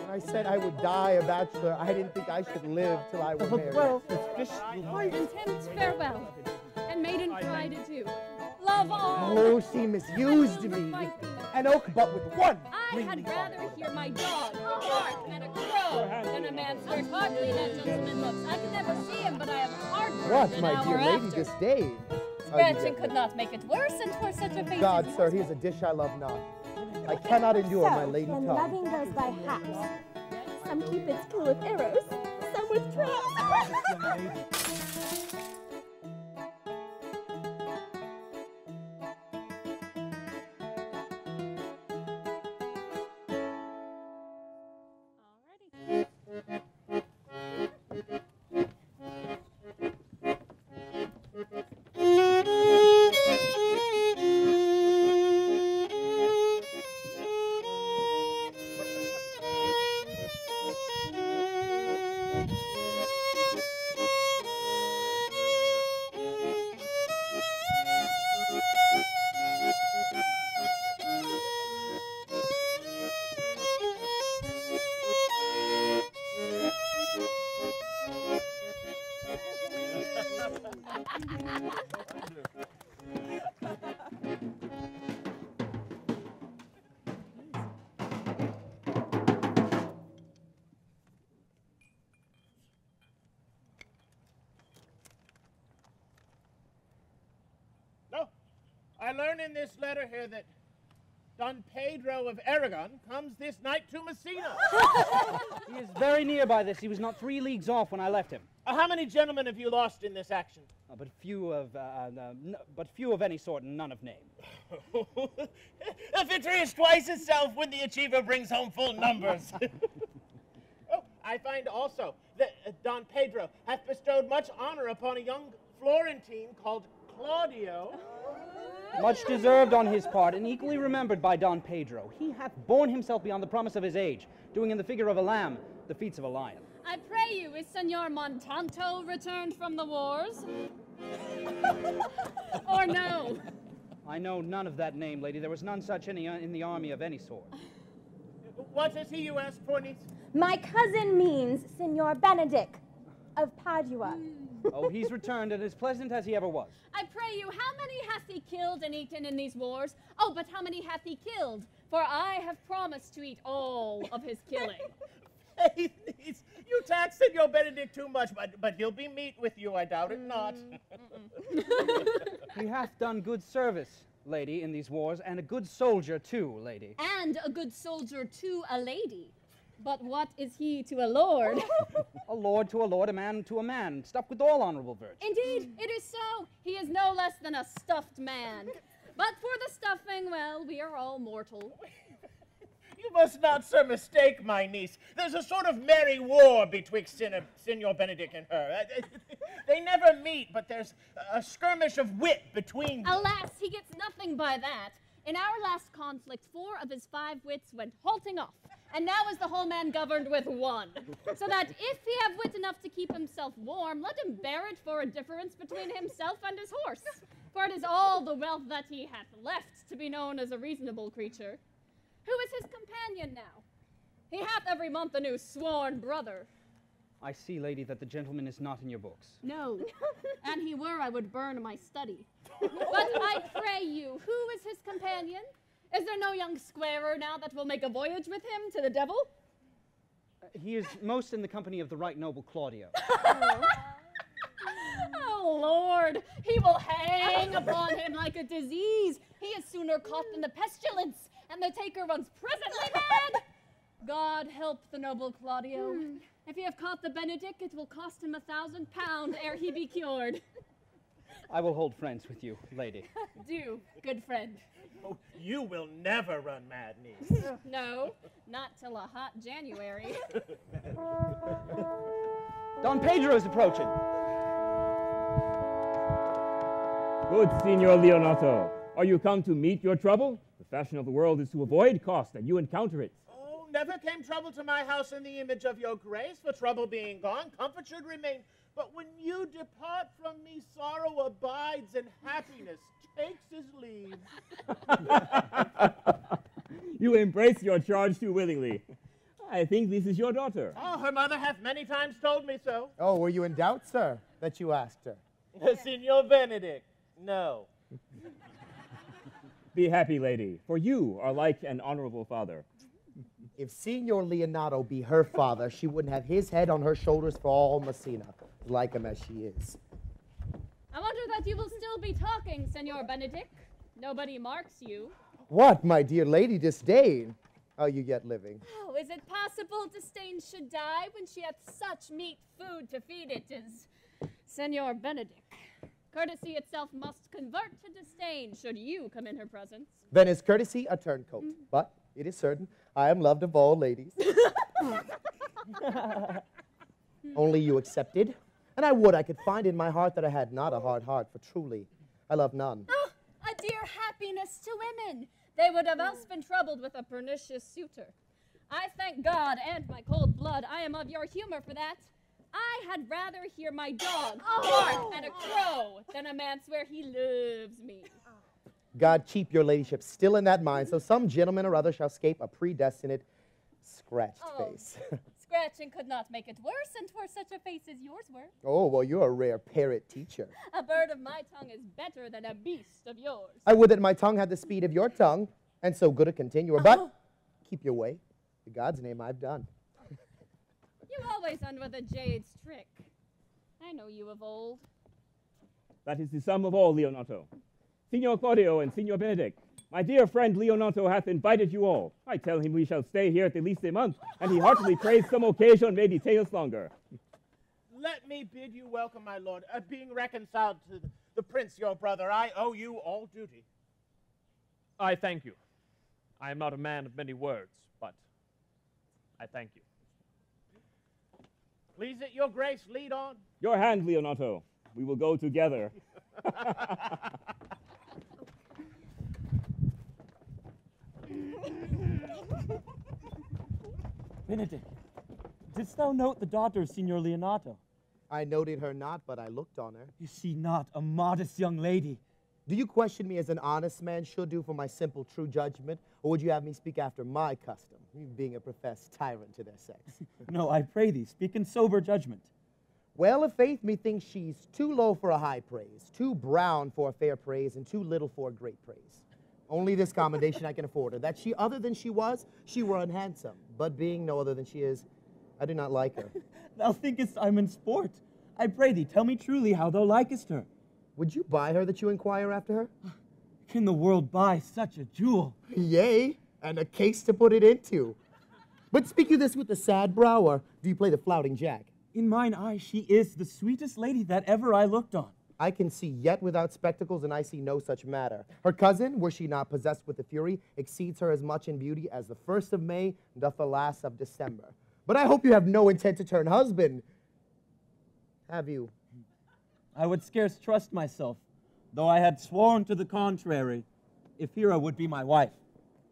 When I said I would die a bachelor, I didn't think I should live till I were married. Well, And Tim's farewell, and maiden pride adieu. Love all. Oh, she misused me. An oak but with one. I had rather hear my dog bark than a crow than a man swear hardly that gentleman looks. I can never see him, but I have a hard What, an my hour dear lady, after. disdain? Scratching could not make it worse, and 'twere such a face God, as sir, yours. he is a dish I love not. I cannot endure my lady when tongue. loving goes by halves, some cupids kill with arrows, some with traps. I learn in this letter here that Don Pedro of Aragon comes this night to Messina. he is very near by this. He was not 3 leagues off when I left him. How many gentlemen have you lost in this action? But few of any sort, and none of name. The victory is twice itself when the achiever brings home full numbers. Oh, I find also that Don Pedro hath bestowed much honor upon a young Florentine called Claudio. Much deserved on his part, and equally remembered by Don Pedro. He hath borne himself beyond the promise of his age, doing in the figure of a lamb the feats of a lion. I pray you, is Senor Montanto returned from the wars? Or no? I know none of that name, lady. There was none such in the army of any sort. What is he you asked for, niece? My cousin means Signor Benedict of Padua. Oh, he's returned and as pleasant as he ever was. I pray you, how many hath he killed and eaten in these wars? Oh, but how many hath he killed? For I have promised to eat all of his killing. Hey, niece, you tax Senor Benedict too much, but he'll be meat with you, I doubt it not. He hath done good service, lady, in these wars, and a good soldier too, lady. And a good soldier to a lady. But what is he to a lord? A lord to a lord, a man to a man, stuffed with all honorable virtue. Indeed, it is so. He is no less than a stuffed man. But for the stuffing, well, we are all mortal. You must not, sir, mistake my niece. There's a sort of merry war betwixt Senor Benedict and her. They never meet, but there's a skirmish of wit between them. Alas, he gets nothing by that. In our last conflict, 4 of his 5 wits went halting off, and now is the whole man governed with 1. So that if he have wit enough to keep himself warm, let him bear it for a difference between himself and his horse. For it is all the wealth that he hath left to be known as a reasonable creature. Who is his companion now? He hath every month a new sworn brother. I see, lady, that the gentleman is not in your books. No, and he were, I would burn my study. But I pray you, who is his companion? Is there no young squarer now that will make a voyage with him to the devil? He is most in the company of the right noble Claudio. Oh, Lord, he will hang upon him like a disease. He is sooner caught than the pestilence, and the taker runs presently mad. God help the noble Claudio. If he have caught the Benedict, it will cost him £1,000 ere he be cured. I will hold friends with you, lady. Do, good friend. Oh, you will never run mad, niece. No, not till a hot January. Don Pedro is approaching. Good Signor Leonato, are you come to meet your trouble? The fashion of the world is to avoid cost, and you encounter it. Oh, never came trouble to my house in the image of your grace, for trouble being gone, comfort should remain. But when you depart from me, sorrow abides, and happiness takes his leave. You embrace your charge too willingly. I think this is your daughter. Oh, her mother hath many times told me so. Oh, were you in doubt, sir, that you asked her? Signor Benedict, no. Be happy, lady, for you are like an honorable father. If Signor Leonardo be her father, she wouldn't have his head on her shoulders for all Messina, like him as she is. I wonder that you will still be talking, Senor Benedict. Nobody marks you. What, my dear lady, disdain? Are you yet living? Oh, is it possible disdain should die when she hath such meat food to feed it as Senor Benedict? Courtesy itself must convert to disdain should you come in her presence. Then is courtesy a turncoat, but it is certain I am loved of all ladies. Only you accepted, and I would I could find in my heart that I had not a hard heart, for truly I love none. Oh, a dear happiness to women! They would have else been troubled with a pernicious suitor. I thank God and my cold blood I am of your humor for that. I had rather hear my dog bark at a crow than a man swear he loves me. God keep your ladyship still in that mind, so some gentleman or other shall escape a predestinate scratched face. Scratching could not make it worse, and 'twere such a face as yours were. Oh, well, you're a rare parrot teacher. A bird of my tongue is better than a beast of yours. I would that my tongue had the speed of your tongue, and so good a continuer, but keep your way. In God's name I've done. You always run with a jade's trick. I know you of old. That is the sum of all, Leonato. Signor Claudio and Signor Benedict, my dear friend Leonato hath invited you all. I tell him we shall stay here at least a month, and he heartily prays some occasion may detain us longer. Let me bid you welcome, my lord. Being reconciled to the prince, your brother, I owe you all duty. I thank you. I am not a man of many words, but I thank you. Please it your grace, lead on. Your hand, Leonato. We will go together. Benedict, didst thou note the daughter of Signor Leonato? I noted her not, but I looked on her. Is she not a modest young lady? Do you question me as an honest man should do for my simple true judgment, or would you have me speak after my custom, you being a professed tyrant to their sex? No, I pray thee, speak in sober judgment. Well, of faith, methinks she's too low for a high praise, too brown for a fair praise, and too little for a great praise. Only this commendation I can afford her, that she other than she was, she were unhandsome, but being no other than she is, I do not like her. Thou thinkest I'm in sport. I pray thee, tell me truly how thou likest her. Would you buy her that you inquire after her? Can the world buy such a jewel? Yea, and a case to put it into. But speak you this with a sad brow, or do you play the flouting jack? In mine eye, she is the sweetest lady that ever I looked on. I can see yet without spectacles, and I see no such matter. Her cousin, were she not possessed with the fury, exceeds her as much in beauty as the 1st of May doth the last of December. But I hope you have no intent to turn husband. Have you? I would scarce trust myself, though I had sworn to the contrary, if Hera would be my wife.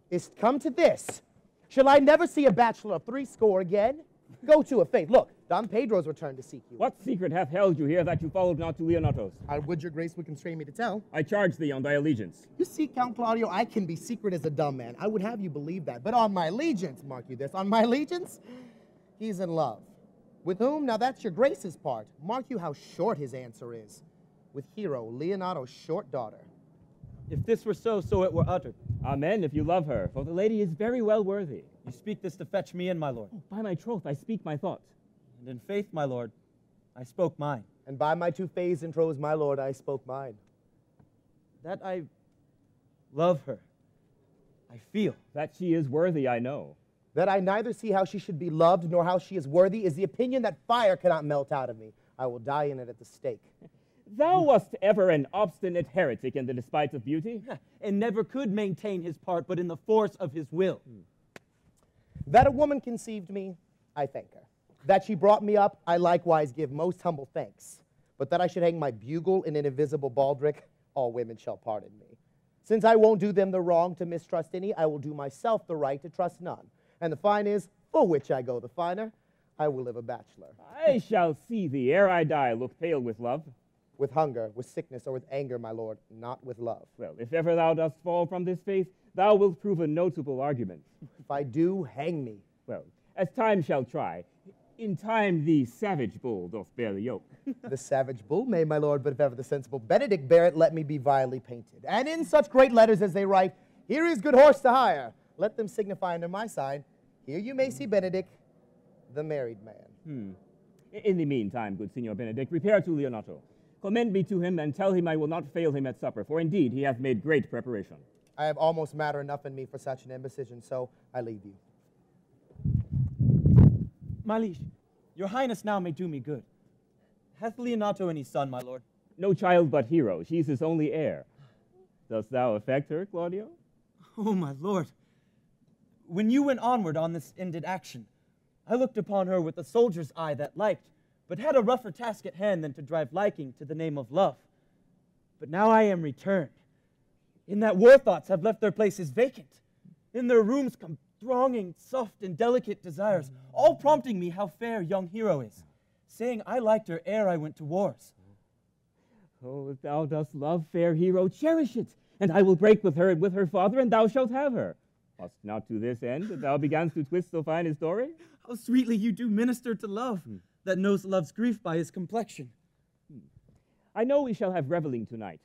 Is't come to this? Shall I never see a bachelor of 80 again? Go to a faith. Look, Don Pedro's returned to seek you. What secret hath held you here that you followed not to Leonato's? I would your grace would constrain me to tell. I charge thee on thy allegiance. You see, Count Claudio, I can be secret as a dumb man. I would have you believe that. But on my allegiance, mark you this, on my allegiance, he's in love. With whom? Now that's your grace's part. Mark you how short his answer is. With Hero, Leonato's short daughter. If this were so, so it were uttered. Amen, if you love her, for the lady is very well worthy. You speak this to fetch me in, my lord. Oh, by my troth, I speak my thought. And in faith, my lord, I spoke mine. And by my 2 fays and troths, my lord, I spoke mine. That I love her, I feel. That she is worthy, I know. That I neither see how she should be loved nor how she is worthy is the opinion that fire cannot melt out of me. I will die in it at the stake. Thou wast ever an obstinate heretic in the despite of beauty. And never could maintain his part but in the force of his will. That a woman conceived me, I thank her. That she brought me up, I likewise give most humble thanks. But that I should hang my bugle in an invisible baldric, all women shall pardon me. Since I won't do them the wrong to mistrust any, I will do myself the right to trust none. And the fine is, for which I go the finer, I will live a bachelor. I shall see thee ere I die look pale with love. With hunger, with sickness, or with anger, my lord, not with love. Well, if ever thou dost fall from this faith, thou wilt prove a notable argument. If I do, hang me. Well, as time shall try. In time the savage bull doth bear the yoke. The savage bull may, my lord, but if ever the sensible Benedict bear it, let me be vilely painted. And in such great letters as they write, here is good horse to hire. Let them signify under my sign, here you may see Benedict, the married man. In the meantime, good Signor Benedict, repair to Leonato. Commend me to him, and tell him I will not fail him at supper, for indeed he hath made great preparation. I have almost matter enough in me for such an imposition, so I leave you. My liege, your highness now may do me good. Hath Leonato any son, my lord? No child but Hero, she's his only heir. Dost thou affect her, Claudio? Oh, my lord. When you went onward on this ended action, I looked upon her with a soldier's eye that liked, but had a rougher task at hand than to drive liking to the name of love. But now I am returned, in that war thoughts have left their places vacant. In their rooms come thronging soft and delicate desires, all prompting me how fair young Hero is, saying I liked her ere I went to wars. Oh, if thou dost love fair Hero, cherish it, and I will break with her and with her father, and thou shalt have her. Must not to this end that thou beganst to twist so fine a story? How sweetly you do minister to love, that knows love's grief by his complexion. I know we shall have reveling tonight.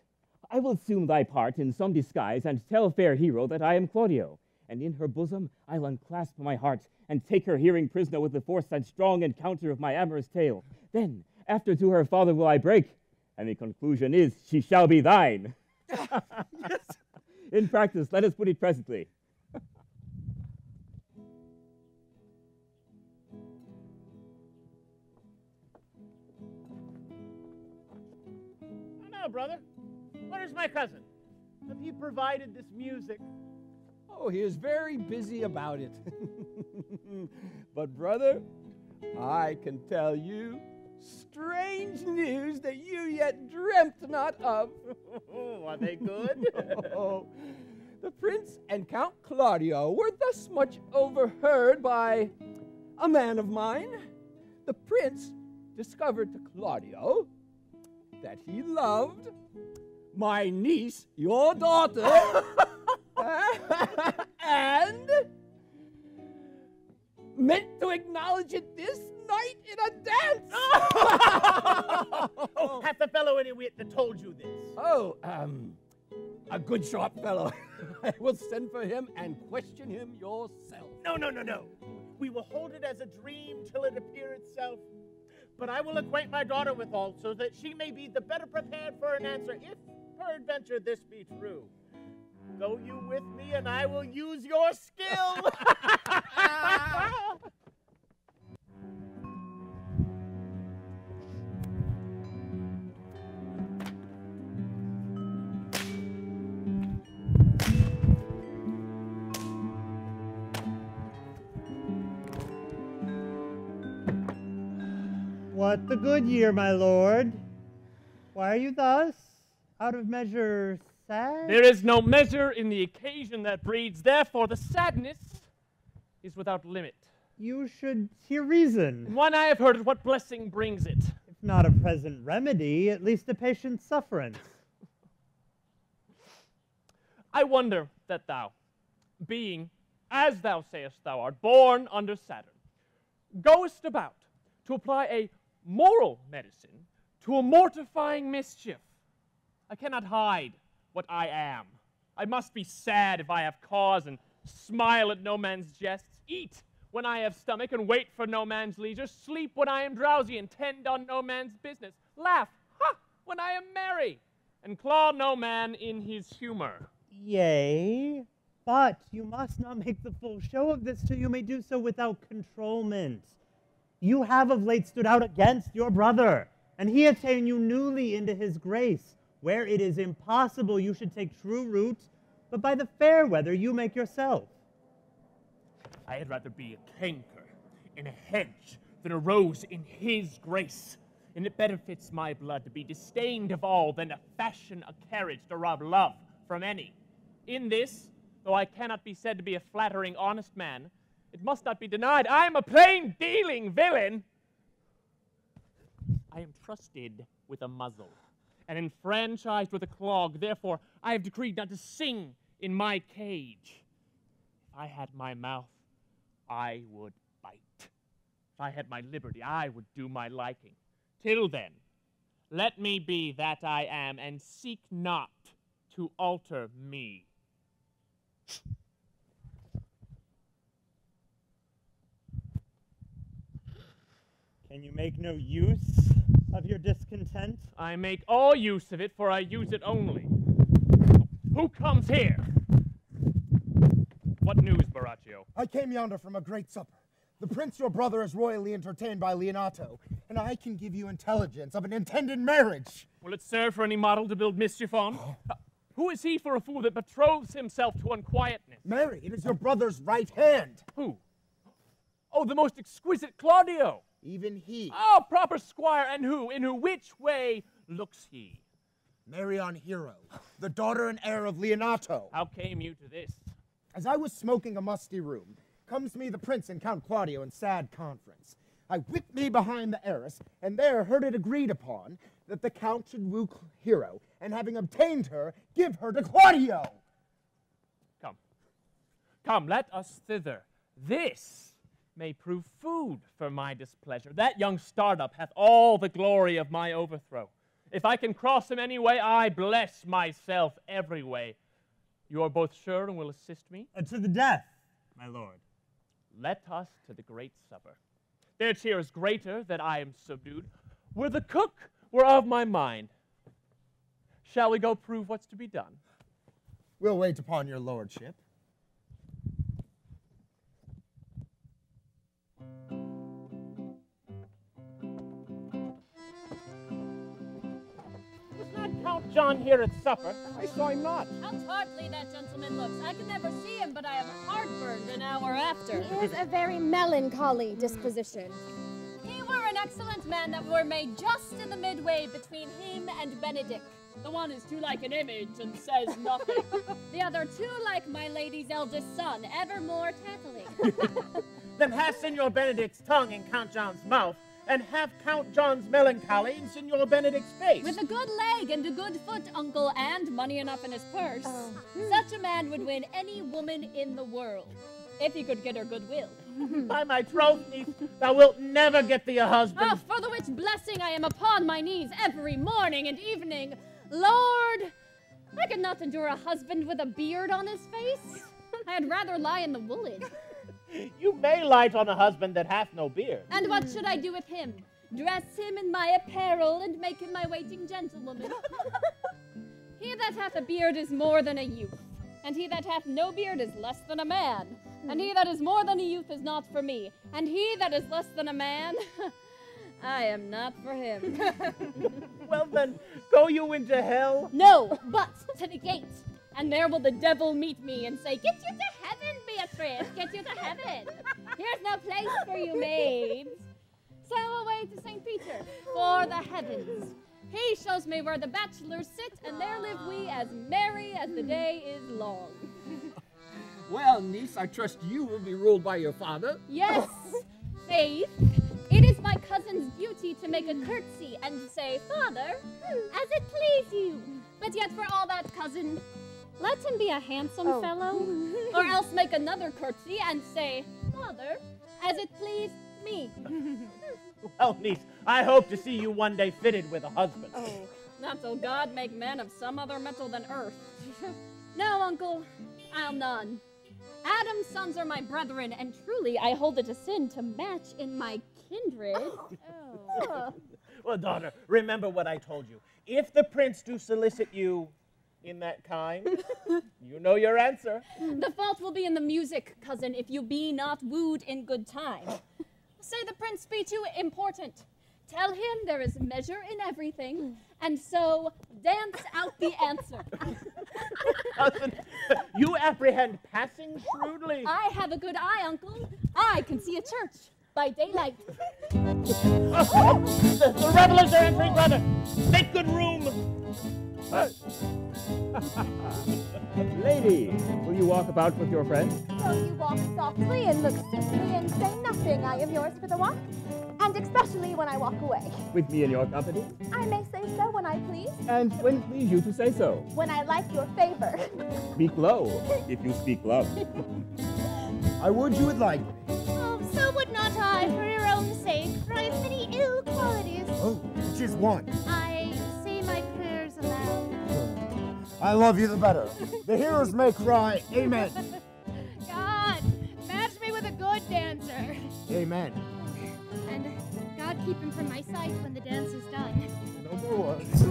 I will assume thy part in some disguise, and tell fair Hero that I am Claudio, and in her bosom I'll unclasp my heart, and take her hearing prisoner with the force and strong encounter of my amorous tale. Then, after to her father will I break, and the conclusion is she shall be thine. Yes. In practice, let us put it presently. Now, brother, where is my cousin? Have you provided this music? Oh, he is very busy about it. But, brother, I can tell you strange news that you yet dreamt not of. Are they good? Oh, the prince and Count Claudio were thus much overheard by a man of mine. The prince discovered to Claudio that he loved my niece, your daughter, and meant to acknowledge it this night in a dance. Oh, hath the fellow any wit that told you this? Oh, a good sharp fellow. I will send for him and question him yourself. No. We will hold it as a dream till it appear itself. But I will acquaint my daughter with all, so that she may be the better prepared for an answer, if peradventure this be true. Go you with me, and I will use your skill. What the good year, my lord? Why are you thus, out of measure, sad? There is no measure in the occasion that breeds, therefore the sadness is without limit. You should hear reason. One I have heard it, what blessing brings it? If not a present remedy, at least a patient sufferance. I wonder that thou, being, as thou sayest thou art, born under Saturn, goest about to apply a moral medicine to a mortifying mischief. I cannot hide what I am. I must be sad if I have cause, and smile at no man's jests, eat when I have stomach, and wait for no man's leisure, sleep when I am drowsy, and tend on no man's business, laugh, when I am merry, and claw no man in his humor. Yea, but you must not make the full show of this till you may do so without controlment. You have of late stood out against your brother, and he hath taken you newly into his grace, where it is impossible you should take true root, but by the fair weather you make yourself. I had rather be a canker in a hedge than a rose in his grace. And it better fits my blood to be disdained of all than to fashion a carriage to rob love from any. In this, though I cannot be said to be a flattering, honest man, it must not be denied I am a plain-dealing villain. I am trusted with a muzzle and enfranchised with a clog. Therefore, I have decreed not to sing in my cage. If I had my mouth, I would bite. If I had my liberty, I would do my liking. Till then, let me be that I am, and seek not to alter me. Can you make no use of your discontent? I make all use of it, for I use it only. Who comes here? What news, Baraccio? I came yonder from a great supper. The prince, your brother, is royally entertained by Leonato, and I can give you intelligence of an intended marriage. Will it serve for any model to build mischief on? Who is he for a fool that betroths himself to unquietness? Mary, it is your brother's right hand. Who? Oh, the most exquisite Claudio. Even he. Oh, proper squire, and who? In who? Which way looks he? Marion Hero, the daughter and heir of Leonato. How came you to this? As I was smoking a musty room, comes me the prince and Count Claudio in sad conference. I whipped me behind the heiress, and there heard it agreed upon that the count should woo Hero, and having obtained her, give her to Claudio. Come. Come, let us thither. This may prove food for my displeasure. That young startup hath all the glory of my overthrow. If I can cross him any way, I bless myself every way. You are both sure and will assist me? To the death, my lord. Let us to the great supper. Their cheer is greater that I am subdued. Were the cook were of my mind. Shall we go prove what's to be done? We'll wait upon your lordship. Count John here at supper. I saw him not. How tartly that gentleman looks. I can never see him, but I am heartburned an hour after. He is a very melancholy disposition. He were an excellent man that were made just in the midway between him and Benedict. The one is too like an image and says nothing. The other too like my lady's eldest son, evermore tattling. Then have Signor Benedict's tongue in Count John's mouth, and have Count John's melancholy in Signor Benedict's face. With a good leg and a good foot, uncle, and money enough in his purse, such a man would win any woman in the world, if he could get her goodwill. By my troth, niece, thou wilt never get thee a husband. Ah, for the which blessing I am upon my knees every morning and evening. Lord, I could not endure a husband with a beard on his face. I had rather lie in the woolage. You may light on a husband that hath no beard. And what should I do with him? Dress him in my apparel and make him my waiting gentlewoman. He that hath a beard is more than a youth, and he that hath no beard is less than a man. And he that is more than a youth is not for me, and he that is less than a man, I am not for him. Well then, go you into hell? No, but to the gate. And there will the devil meet me and say, "Get you to heaven, Beatrice, get you to heaven. Here's no place for you, maids." So away to St. Peter for the heavens. He shows me where the bachelors sit, and there live we as merry as the day is long. Well, niece, I trust you will be ruled by your father. Yes, Faith. It is my cousin's duty to make a curtsy and say, "Father, as it please you." But yet for all that, cousin, let him be a handsome fellow, or else make another curtsy and say, "Father, as it please me." Well, niece, I hope to see you one day fitted with a husband. Oh, not till God make men of some other metal than earth. No, uncle, I'll none. Adam's sons are my brethren, and truly I hold it a sin to match in my kindred. Well, daughter, remember what I told you. If the prince do solicit you in that kind, you know your answer. The fault will be in the music, cousin, if you be not wooed in good time. Say the prince be too important. Tell him there is measure in everything, and so dance out the answer. Cousin, you apprehend passing shrewdly. I have a good eye, uncle. I can see a church by daylight. The revelers are entering, brother. Make good room. Lady, will you walk about with your friend? Will you walk softly and look stiffly and say nothing? I am yours for the walk, and especially when I walk away. With me in your company? I may say so when I please. And when please you to say so? When I like your favor. Speak low, if you speak low. I would you would like me. Oh, so would not one. I say my prayers aloud. I love you the better. The heroes may cry, amen. God, match me with a good dancer. Amen. And God keep him from my sight when the dance is done. No more words.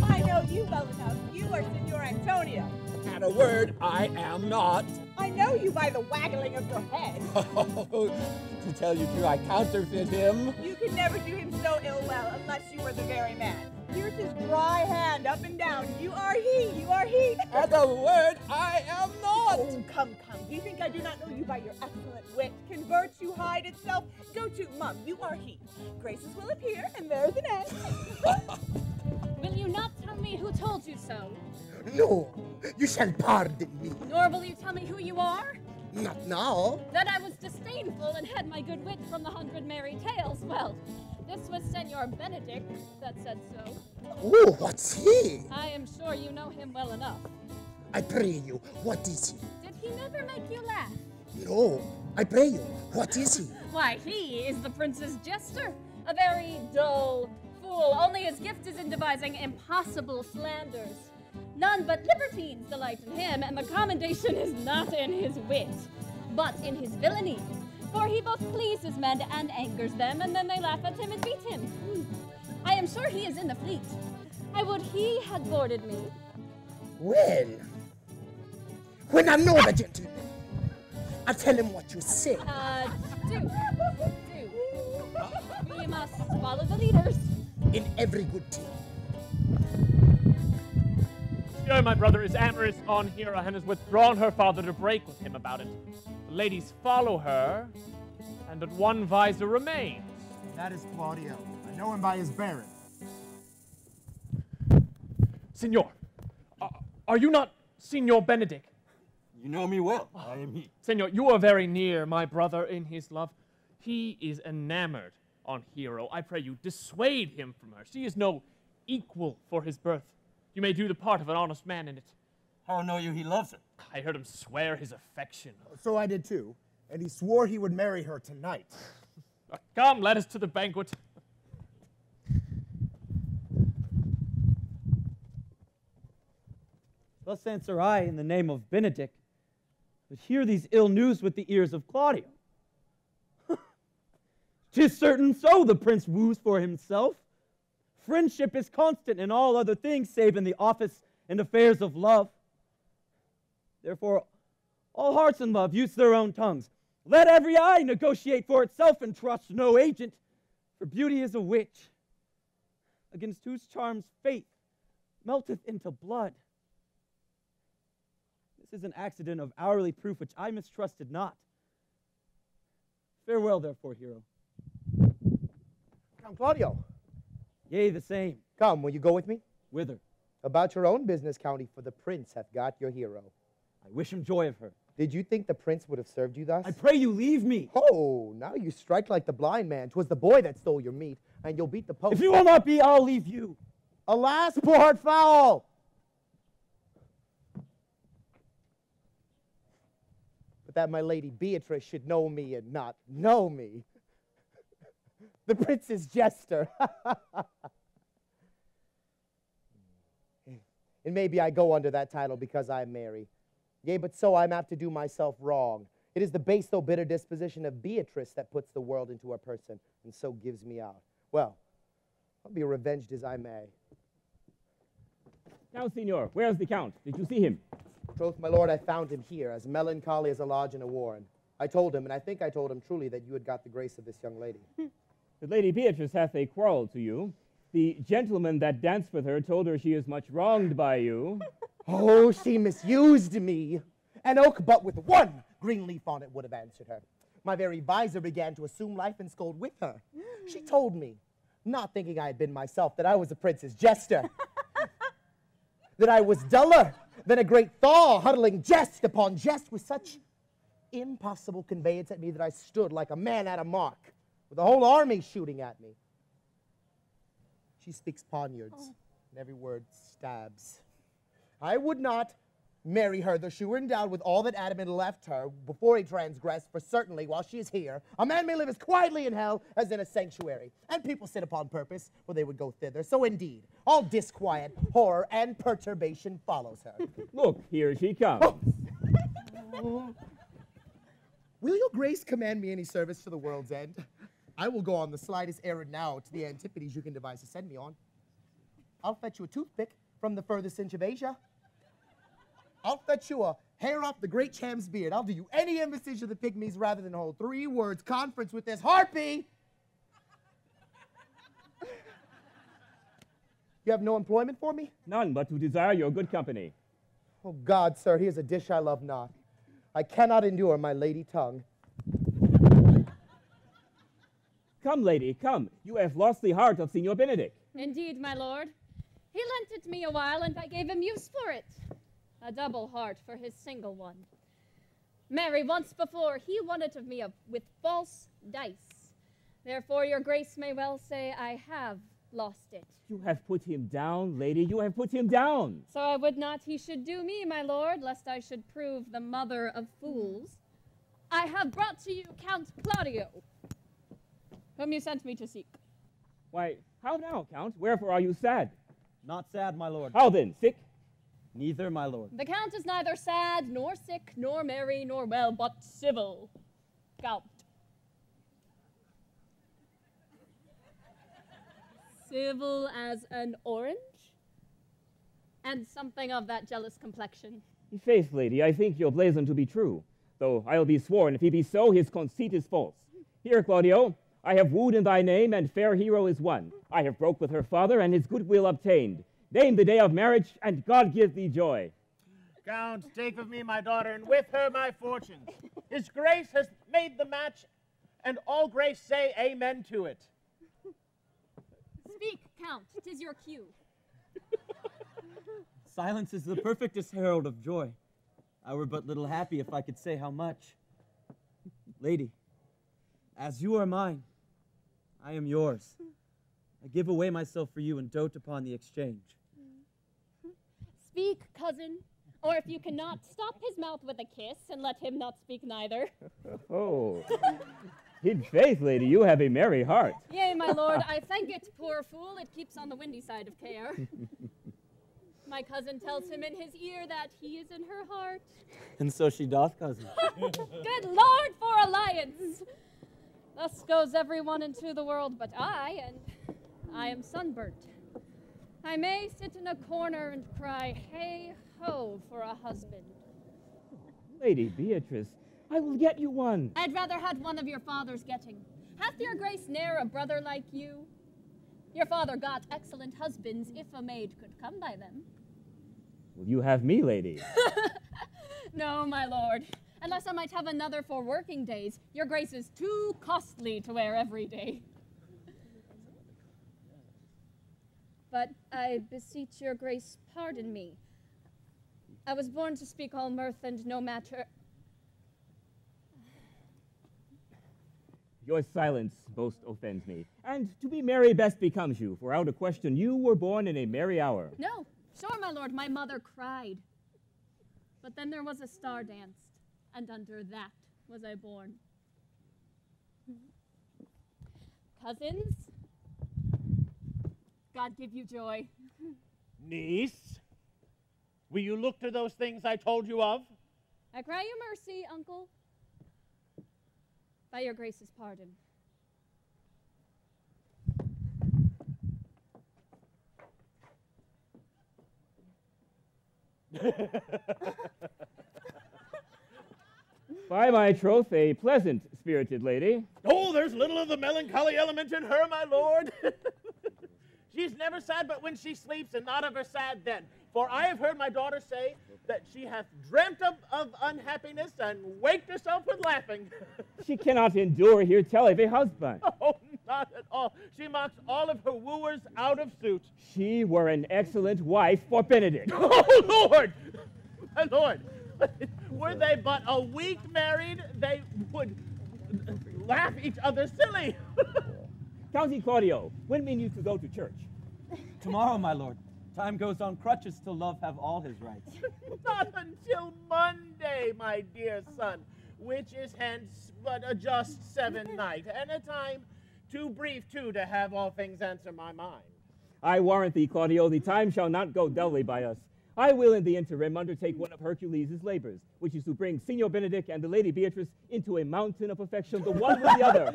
I know you well enough. You are Signor Antonio. At a word, I am not. I know you by the waggling of your head. To tell you true, I counterfeit him. You could never do him so ill well unless you were the very man. Here's his dry hand up and down. You are he. You are he. At a word, I am not. Oh, come. Do you think I do not know you by your excellent wit? Can virtue hide itself? Go to, Mum. You are he. Graces will appear, and there's an end. Will you not tell me who told you so? No, you shall pardon me. Nor will you tell me who you are? Not now. That I was disdainful and had my good wit from the 100 merry tales. Well, this was Senor Benedict that said so. Oh, what's he? I am sure you know him well enough. I pray you, what is he? Did he never make you laugh? No, I pray you, what is he? Why, he is the prince's jester. A very dull fool. Only his gift is in devising impossible slanders. None but libertines delight in him, and the commendation is not in his wit, but in his villainy. For he both pleases men and angers them, and then they laugh at him and beat him. I am sure he is in the fleet. I would he had boarded me. Well, when I know the gentleman, I'll tell him what you say. Do. We must follow the leaders. In every good team. Sure, my brother is amorous on Hera and has withdrawn her father to break with him about it. The ladies follow her, and but one visor remains. That is Claudio. I know him by his bearing. Signor, are you not Signor Benedict? You know me well. I am he. Signor, you are very near my brother in his love. He is enamored on Hero. I pray you, dissuade him from her. She is no equal for his birth. You may do the part of an honest man in it. How know you he loves her? I heard him swear his affection. So I did too. And he swore he would marry her tonight. Come, let us to the banquet. Thus answer I in the name of Benedict, but hear these ill news with the ears of Claudio. 'Tis certain so the prince woos for himself. Friendship is constant in all other things, save in the office and affairs of love. Therefore, all hearts in love use their own tongues. Let every eye negotiate for itself and trust no agent, for beauty is a witch, against whose charms faith melteth into blood. This is an accident of hourly proof which I mistrusted not. Farewell, therefore, hero. Count Claudio. Yea, the same. Come, will you go with me? Whither? About your own business, County, for the prince hath got your hero. I wish him joy of her. Did you think the prince would have served you thus? I pray you leave me. Oh, now you strike like the blind man. 'Twas the boy that stole your meat, and you'll beat the post. If you will not be, I'll leave you. Alas, port foul! But that my lady Beatrice should know me and not know me. The prince's jester. And maybe I go under that title because I am merry. Yea, but so I'm apt to do myself wrong. It is the base though bitter disposition of Beatrice that puts the world into her person, and so gives me out. Well, I'll be revenged as I may. Now, Signor, where's the Count? Did you see him? Troth, my lord, I found him here, as melancholy as a lodge in a warren. I told him, and I think I told him truly, that you had got the grace of this young lady. The Lady Beatrice hath a quarrel to you. The gentleman that danced with her told her she is much wronged by you. Oh, she misused me. An oak but with one green leaf on it would have answered her. My very visor began to assume life and scold with her. She told me, not thinking I had been myself, that I was a prince's jester. That I was duller than a great thaw, huddling jest upon jest with such impossible conveyance at me that I stood like a man at a mark, with a whole army shooting at me. She speaks poniards, and every word stabs. I would not Marry her, though she were endowed with all that Adam had left her before he transgressed, for certainly, while she is here, a man may live as quietly in hell as in a sanctuary. And people sit upon purpose, for they would go thither. So indeed, all disquiet, horror, and perturbation follows her. Look, here she comes. Will your grace command me any service to the world's end? I will go on the slightest errand now to the antipodes you can devise to send me on. I'll fetch you a toothpick from the furthest inch of Asia. I'll fetch you a hair off the great champ's beard. I'll do you any embassy to the pygmies rather than hold 3 words conference with this harpy. You have no employment for me? None but to desire your good company. Oh God, sir, here's a dish I love not. I cannot endure my lady tongue. Come, lady, come. You have lost the heart of Signor Benedict. Indeed, my lord. He lent it me a while, and I gave him use for it. A double heart for his single one. Marry, once before, he won it of me with false dice. Therefore, your grace may well say I have lost it. You have put him down, lady. You have put him down. So I would not he should do me, my lord, lest I should prove the mother of fools. I have brought to you Count Claudio, whom you sent me to seek. Why, how now, Count? Wherefore are you sad? Not sad, my lord. How then, sick? Neither, my lord. The Count is neither sad, nor sick, nor merry, nor well, but civil. Count. Civil as an orange? And something of that jealous complexion. Faith, lady, I think your blazon to be true. Though I'll be sworn, if he be so, his conceit is false. Here, Claudio, I have wooed in thy name, and fair hero is won. I have broke with her father, and his goodwill obtained. Name the day of marriage, and God give thee joy. Count, take of me my daughter, and with her my fortunes. His grace has made the match, and all grace say amen to it. Speak, Count, 'tis your cue. Silence is the perfectest herald of joy. I were but little happy if I could say how much. Lady, as you are mine, I am yours. I give away myself for you and dote upon the exchange. Speak, cousin, or if you cannot, stop his mouth with a kiss and let him not speak neither. Oh, in faith, lady, you have a merry heart. Yea, my lord, I thank it, poor fool, it keeps on the windy side of care. My cousin tells him in his ear that he is in her heart. And so she doth, cousin. Good Lord, for alliance! Thus goes everyone into the world but I, and I am sunburnt. I may sit in a corner and cry, hey ho, for a husband. Lady Beatrice, I will get you one. I'd rather had one of your father's getting. Hath your grace ne'er a brother like you? Your father got excellent husbands if a maid could come by them. Will you have me, lady? No, my lord. Unless I might have another for working days. Your grace is too costly to wear every day. But I beseech your grace, pardon me. I was born to speak all mirth and no matter. Your silence most offends me, and to be merry best becomes you, for out of question you were born in a merry hour. No, sure, my lord, my mother cried. But then there was a star danced, and under that was I born. Cousins, God give you joy. Niece, will you look to those things I told you of? I cry you mercy, uncle. By your grace's pardon. By my troth, a pleasant-spirited lady. Oh, there's little of the melancholy element in her, my lord. She's never sad but when she sleeps, and not of her sad then. For I have heard my daughter say that she hath dreamt of unhappiness and waked herself with laughing. She cannot endure hear tell of a husband. Oh, not at all. She mocks all of her wooers out of suit. She were an excellent wife for Benedict. Oh, Lord! My lord, were they but a week married, they would laugh each other silly. County Claudio, when mean you to go to church? Tomorrow, my lord. Time goes on crutches till love have all his rights. Not until Monday, my dear son, which is hence but a just 7 night, and a time too brief, too, to have all things answer my mind. I warrant thee, Claudio, the time shall not go dully by us. I will in the interim undertake one of Hercules' labors, which is to bring Signor Benedict and the Lady Beatrice into a mountain of affection, the one with the other.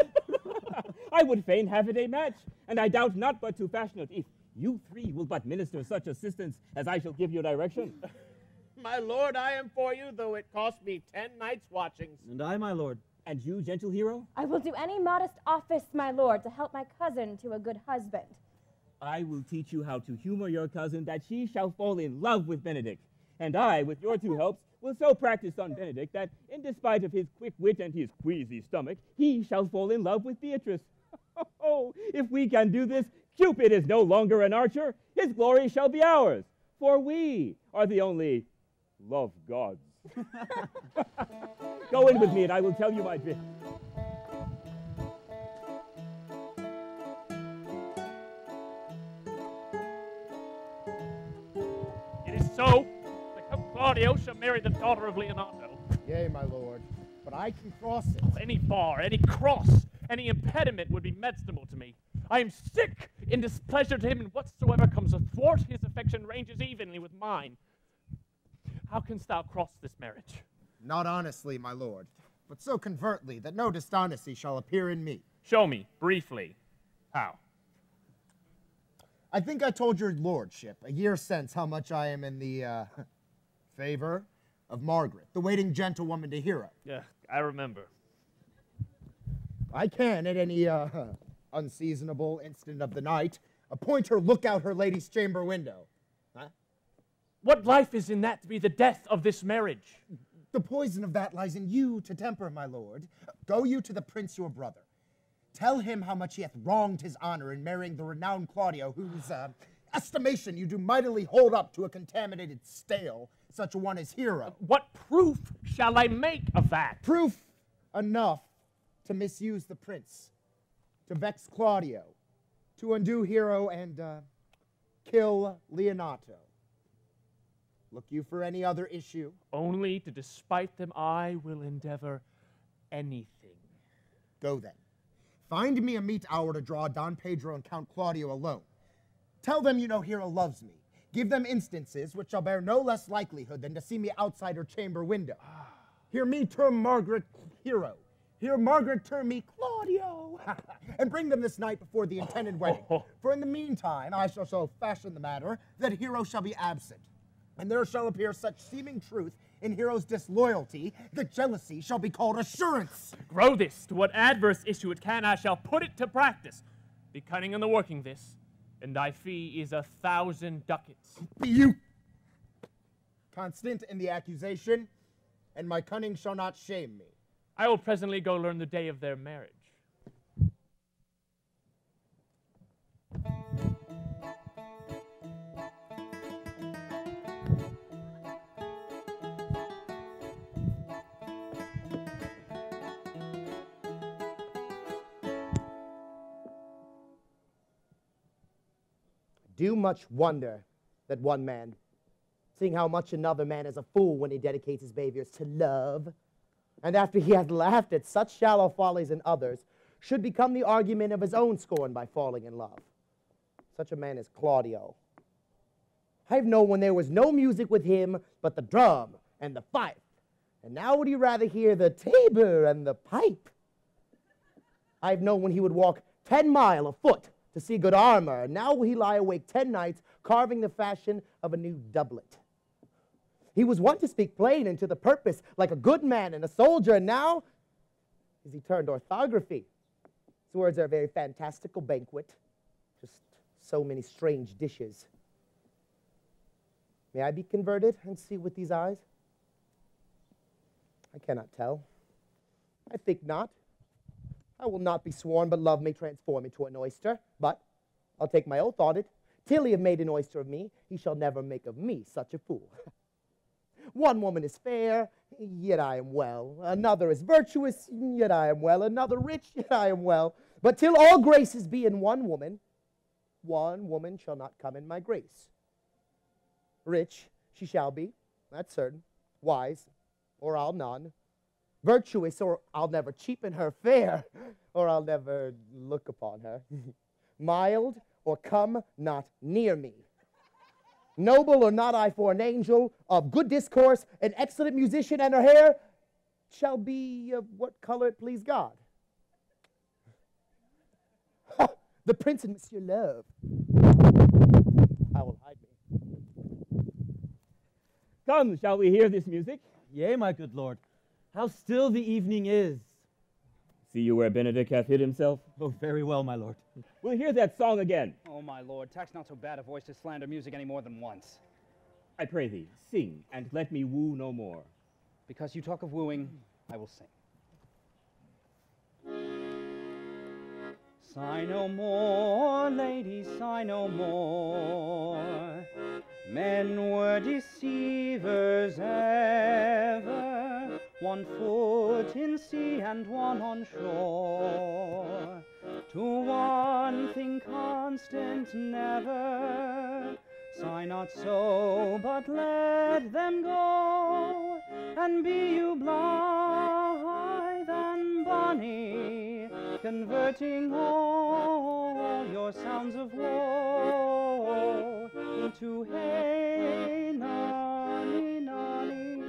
I would fain have it a match, and I doubt not but to fashion it, if you three will but minister such assistance as I shall give you direction. My lord, I am for you, though it cost me 10 nights' watchings. And I, my lord. And you, gentle hero? I will do any modest office, my lord, to help my cousin to a good husband. I will teach you how to humor your cousin that she shall fall in love with Benedict. And I, with your two helps, will so practice on Benedict that, in despite of his quick wit and his queasy stomach, he shall fall in love with Beatrice. Oh, if we can do this, Cupid is no longer an archer. His glory shall be ours, for we are the only love gods. Go in with me, and I will tell you my drift. It is so. The Count Claudio shall marry the daughter of Leonardo. Yea, my lord, but I can cross it. Any bar, any cross, any impediment would be medicinable to me. I am sick in displeasure to him, and whatsoever comes athwart his affection ranges evenly with mine. How canst thou cross this marriage? Not honestly, my lord, but so covertly that no dishonesty shall appear in me. Show me, briefly, how. I think I told your lordship a year since how much I am in the favor of Margaret, the waiting gentlewoman to Hero. Yeah, I remember. I can, at any unseasonable instant of the night, appoint her lookout her lady's chamber window. Huh? What life is in that to be the death of this marriage? The poison of that lies in you to temper, my lord. Go you to the prince your brother. Tell him how much he hath wronged his honor in marrying the renowned Claudio, whose estimation you do mightily hold up to a contaminated stale, such a one as Hero. What proof shall I make of that? Proof enough to misuse the prince, to vex Claudio, to undo Hero and kill Leonato. Look you for any other issue? Only to despite them I will endeavor anything. Go then. Find me a meet hour to draw Don Pedro and Count Claudio alone. Tell them you know Hero loves me. Give them instances which shall bear no less likelihood than to see me outside her chamber window. Hear me term Margaret Hero. Hear Margaret term me Claudio. And bring them this night before the intended wedding. For in the meantime, I shall so fashion the matter that Hero shall be absent. And there shall appear such seeming truth in Hero's disloyalty that jealousy shall be called assurance. Grow this to what adverse issue it can, I shall put it to practice. Be cunning in the working this, and thy fee is 1,000 ducats. Be you constant in the accusation, and my cunning shall not shame me. I will presently go learn the day of their marriage. Do much wonder that one man, seeing how much another man is a fool when he dedicates his behaviors to love, and after he hath laughed at such shallow follies in others, should become the argument of his own scorn by falling in love. Such a man is Claudio. I've known when there was no music with him but the drum and the fife, and now would he rather hear the tabor and the pipe? I've known when he would walk 10 miles afoot to see good armor, and now will he lie awake 10 nights carving the fashion of a new doublet. He was wont to speak plain and to the purpose like a good man and a soldier, and now is he turned orthography. His words are a very fantastical banquet, just so many strange dishes. May I be converted and see with these eyes? I cannot tell. I think not. I will not be sworn, but love may transform into an oyster. But I'll take my oath on it. Till he have made an oyster of me, he shall never make of me such a fool. One woman is fair, yet I am well. Another is virtuous, yet I am well. Another rich, yet I am well. But till all graces be in one woman shall not come in my grace. Rich she shall be, that's certain. Wise, or I'll none. Virtuous, or I'll never cheapen her. Fair, or I'll never look upon her. Mild, or come not near me. Noble, or not I for an angel. Of good discourse, an excellent musician, and her hair shall be of what color it please God. Ha, the prince and Monsieur Love. I will hide me. Come, shall we hear this music? Yea, my good lord. How still the evening is. See you where Benedict hath hid himself? Oh, very well, my lord. We'll hear that song again. Oh, my lord, tax not so bad a voice to slander music any more than once. I pray thee, sing, and let me woo no more. Because you talk of wooing, I will sing. Sigh no more, lady, sigh no more. Men were deceivers ever, one foot in sea and one on shore. To one thing constant never, sigh not so, but let them go, and be you blithe and bonny, converting all your sounds of woe into hey, nonny, nonny.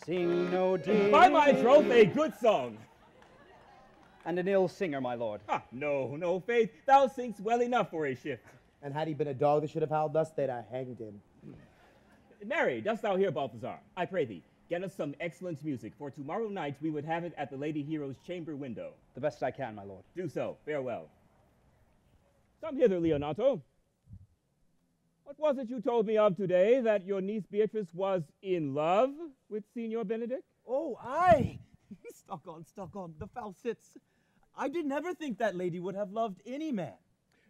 Sing no dear. By my troth, a good song. And an ill singer, my lord. Ah, no, no, faith, thou singst well enough for a shift. And had he been a dog that should have howled thus, they'd have hanged him. Marry, dost thou hear, Balthazar? I pray thee, get us some excellent music, for tomorrow night we would have it at the Lady Hero's chamber window. The best I can, my lord. Do so. Farewell. Come hither, Leonato. What was it you told me of today, that your niece Beatrice was in love with Signor Benedict? Oh, aye. Stuck on, the foul sits. I did never think that lady would have loved any man.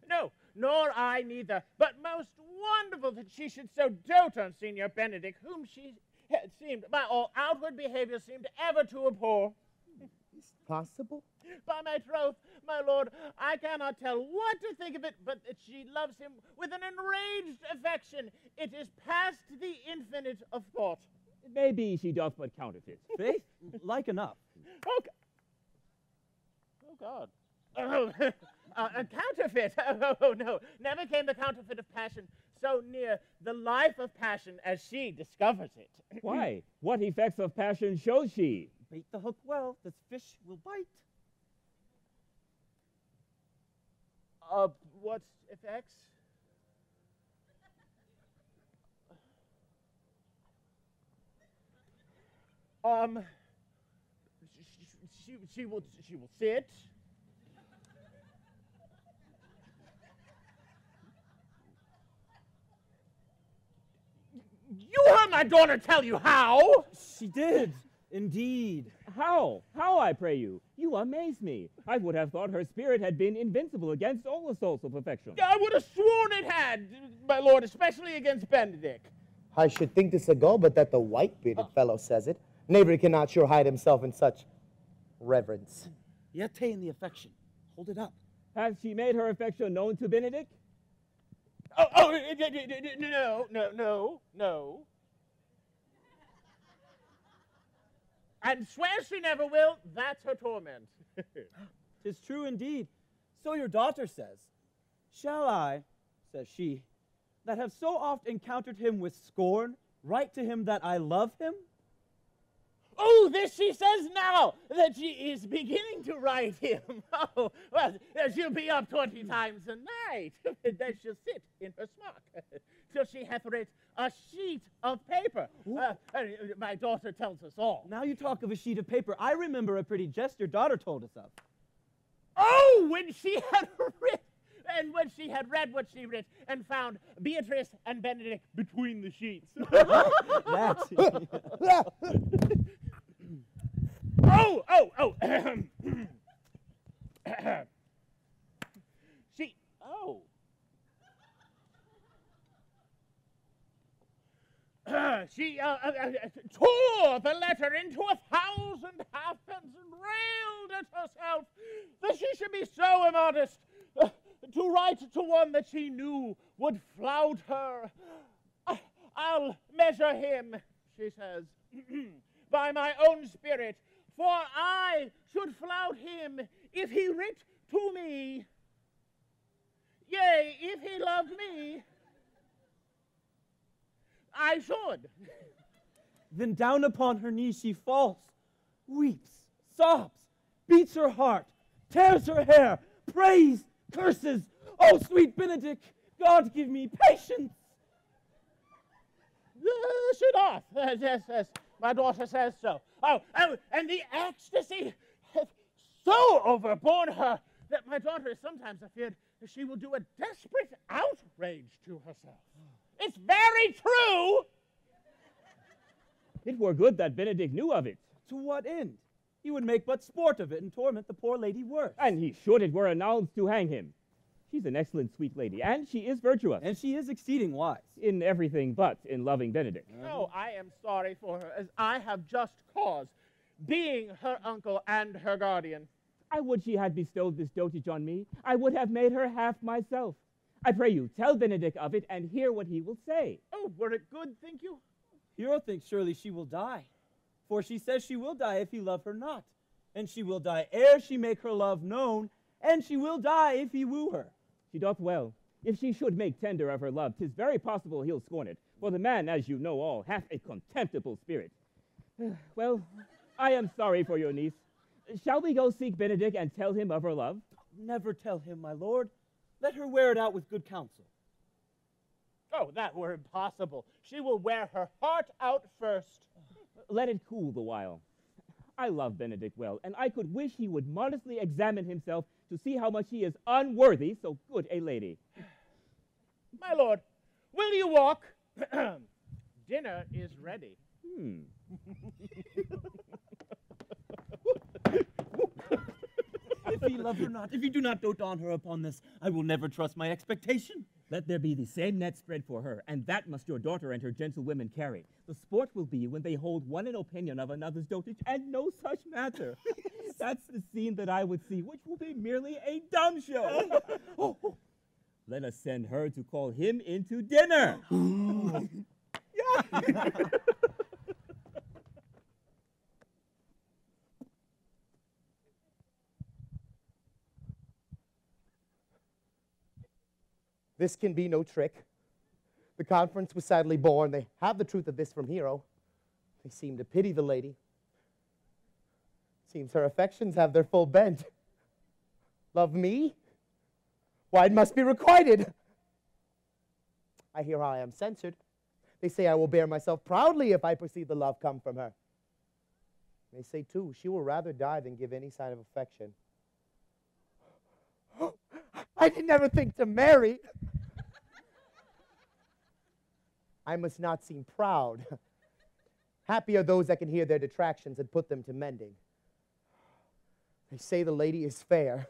No, nor I neither. But most wonderful that she should so dote on Signor Benedict, whom she had seemed, by all outward behavior, seemed ever to abhor. Is it possible? By my troth, my lord, I cannot tell what to think of it, but that she loves him with an enraged affection. It is past the infinite of thought. It may be she doth but counterfeit. Faith, like enough. Oh God. A counterfeit. Oh, no. Never came the counterfeit of passion so near the life of passion as she discovers it. Why? What effects of passion shows she? Bait the hook well, this fish will bite. What effects? She will sit. You heard my daughter tell you how. She did, indeed. How? How, I pray you? You amaze me. I would have thought her spirit had been invincible against all assaults of affection. I would have sworn it had, my lord, especially against Benedict. I should think this a go, but that the white-bearded fellow says it. Knavery cannot sure hide himself in such reverence. Yet in the affection. Hold it up. Has she made her affection known to Benedict? No. And swears she never will, that's her torment. 'Tis true indeed. So your daughter says. Shall I, says she, that have so oft encountered him with scorn, write to him that I love him? Oh, this she says now, that she is beginning to write him. Oh, well, she'll be up 20 times a night. Then she'll sit in her smock till she hath writ a sheet of paper. My daughter tells us all. Now you talk of a sheet of paper. I remember a pretty jest your daughter told us of. Oh, when she had writ, and when she had read what she writ, and found Beatrice and Benedict between the sheets. That's She tore the letter into 1,000 halfpence and railed at herself that she should be so immodest to write to one that she knew would flout her I'll measure him, she says, by my own spirit, for I should flout him if he writ to me. Yea, if he loved me, I should. Then down upon her knees she falls, weeps, sobs, beats her heart, tears her hair, prays, curses. Oh, sweet Benedict, God give me patience. She doth. Yes, my daughter says so. Oh, and the ecstasy hath so overborne her that my daughter is sometimes afeard that she will do a desperate outrage to herself. It's very true. It were good that Benedict knew of it. To what end? He would make but sport of it and torment the poor lady worse. And he should it were announced to hang him. She's an excellent sweet lady, and she is virtuous. And she is exceeding wise. In everything but in loving Benedict. Oh, I am sorry for her, as I have just cause, being her uncle and her guardian. I would she had bestowed this dotage on me. I would have made her half myself. I pray you, tell Benedict of it, and hear what he will say. Oh, were it good, think you? Hero thinks surely she will die, for she says she will die if he love her not, and she will die ere she make her love known, and she will die if he woo her. She doth well. If she should make tender of her love, 'tis very possible he'll scorn it, for the man, as you know all, hath a contemptible spirit. Well, I am sorry for your niece. Shall we go seek Benedict and tell him of her love? Never tell him, my lord. Let her wear it out with good counsel. Oh, that were impossible. She will wear her heart out first. Let it cool the while. I love Benedict well, and I could wish he would modestly examine himself to see how much he is unworthy so good a lady. My lord, will you walk? Dinner is ready. If he love her not, if you do not dote on her upon this, I will never trust my expectation. Let there be the same net spread for her, and that must your daughter and her gentlewomen carry. The sport will be when they hold one in opinion of another's dotage, and no such matter. That's the scene that I would see, which will be merely a dumb show. Let us send her to call him into dinner. This can be no trick. The conference was sadly born. They have the truth of this from Hero. They seem to pity the lady. Seems her affections have their full bent. Love me? Why, it must be requited. I hear how I am censored. They say I will bear myself proudly if I perceive the love come from her. They say, too, she will rather die than give any sign of affection. I did never think to marry. I must not seem proud. Happy are those that can hear their detractions and put them to mending. They say the lady is fair.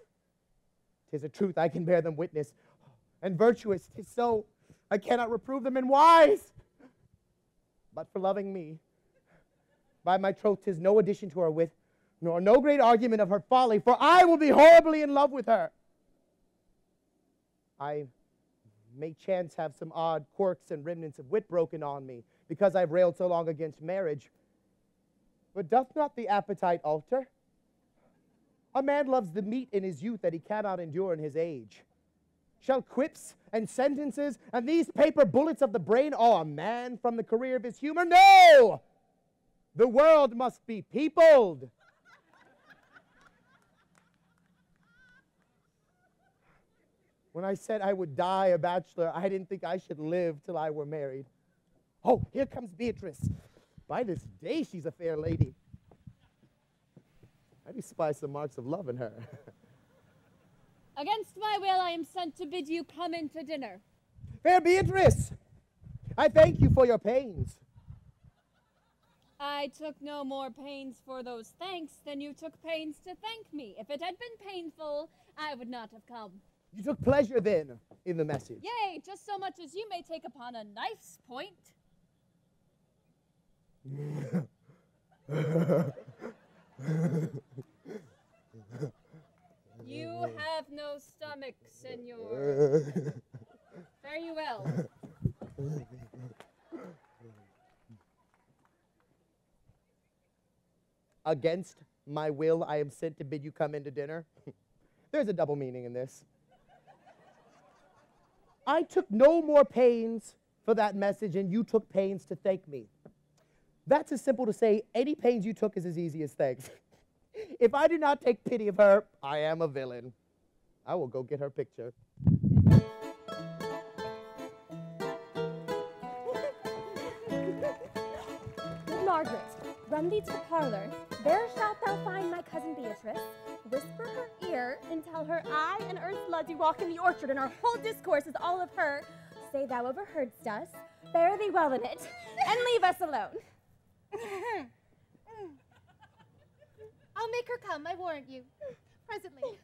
'Tis a truth I can bear them witness. And virtuous, 'tis so. I cannot reprove them, and wise. But for loving me, by my troth, 'tis no addition to her wit, nor no great argument of her folly, for I will be horribly in love with her. I may chance have some odd quirks and remnants of wit broken on me, because I've railed so long against marriage. But doth not the appetite alter? A man loves the meat in his youth that he cannot endure in his age. Shall quips and sentences and these paper bullets of the brain awe a man from the career of his humor? No! The world must be peopled. When I said I would die a bachelor, I didn't think I should live till I were married. Oh, here comes Beatrice. By this day, she's a fair lady. I despise the marks of love in her. Against my will, I am sent to bid you come in to dinner. Fair Beatrice, I thank you for your pains. I took no more pains for those thanks than you took pains to thank me. If it had been painful, I would not have come. You took pleasure then in the message. Yea, just so much as you may take upon a knife's point. You have no stomach, senor. Fare you well. against my will, I am sent to bid you come in to dinner. There's a double meaning in this. I took no more pains for that message, and you took pains to thank me. That's as simple to say, any pains you took is as easy as thanks. If I do not take pity of her, I am a villain. I will go get her picture. Good Margaret, run thee to the parlor. There shalt thou find my cousin Beatrice. Whisper her ear and tell her I and Ursula do walk in the orchard, and our whole discourse is all of her. Say thou overheardst us, fare thee well in it, and leave us alone. I'll make her come, I warrant you. Presently.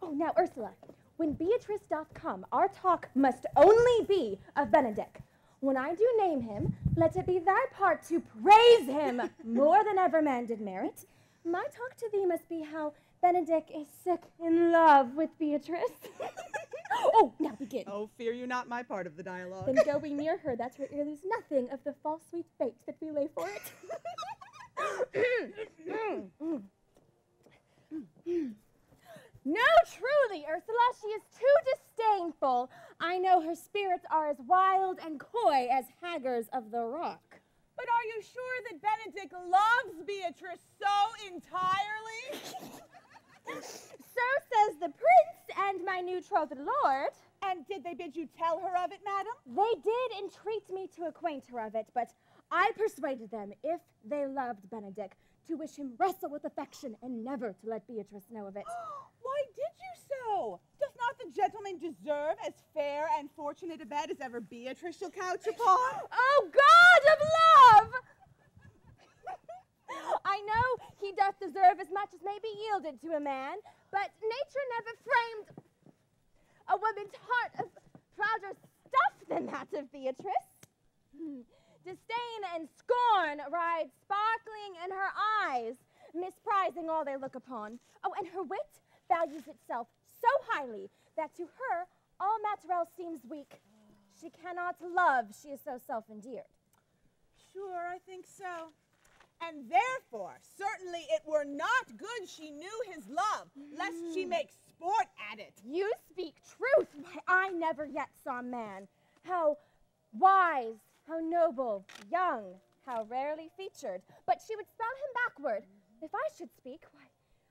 Oh, now, Ursula, when Beatrice doth come, our talk must only be of Benedick. When I do name him, let it be thy part to praise him more than ever man did merit. My talk to thee must be how Benedick is sick in love with Beatrice. Oh, now begin. Oh, fear you not my part of the dialogue. Then go we near her, that her ear lose nothing of the false sweet bait that we lay for it. No, truly, Ursula, she is too disdainful. I know her spirits are as wild and coy as haggers of the rock. But are you sure that Benedick loves Beatrice so entirely? So says the prince and my new betrothed lord. And did they bid you tell her of it, madam? They did entreat me to acquaint her of it, but I persuaded them, if they loved Benedick, to wish him wrestle with affection and never to let Beatrice know of it. Why did you so? Doth not the gentleman deserve as fair and fortunate a bed as ever Beatrice shall couch upon? Oh, God of love! I know he doth deserve as much as may be yielded to a man, but nature never framed a woman's heart of prouder stuff than that of Beatrice. Disdain and scorn ride sparkling in her eyes, misprizing all they look upon. Oh, and her wit values itself so highly that to her all matter else seems weak. She cannot love, she is so self-endeared. Sure, I think so. And therefore, certainly it were not good she knew his love, lest she make sport at it. You speak truth. Why, I never yet saw man. How wise, how noble, young, how rarely featured. But she would spell him backward. If I should speak, why,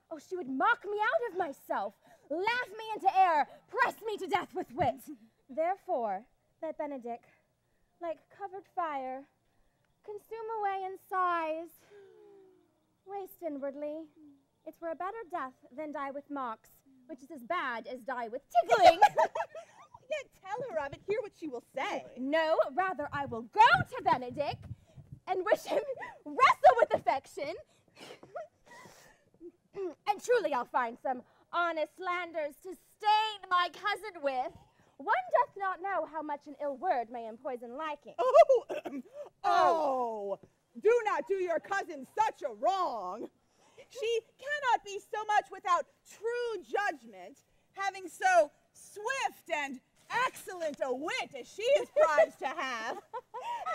oh, she would mock me out of myself, laugh me into air, press me to death with wit. Therefore, let Benedick, like covered fire, consume away in sighs, waste inwardly. It were a better death than die with mocks, which is as bad as die with tickling. Yet tell her of it, hear what she will say. No, rather I will go to Benedick and wish him wrestle with affection. And truly I'll find some honest slanders to stain my cousin with. One doth not know how much an ill word may empoison liking. Oh, do not do your cousin such a wrong. She cannot be so much without true judgment, having so swift and excellent a wit as she is prized to have,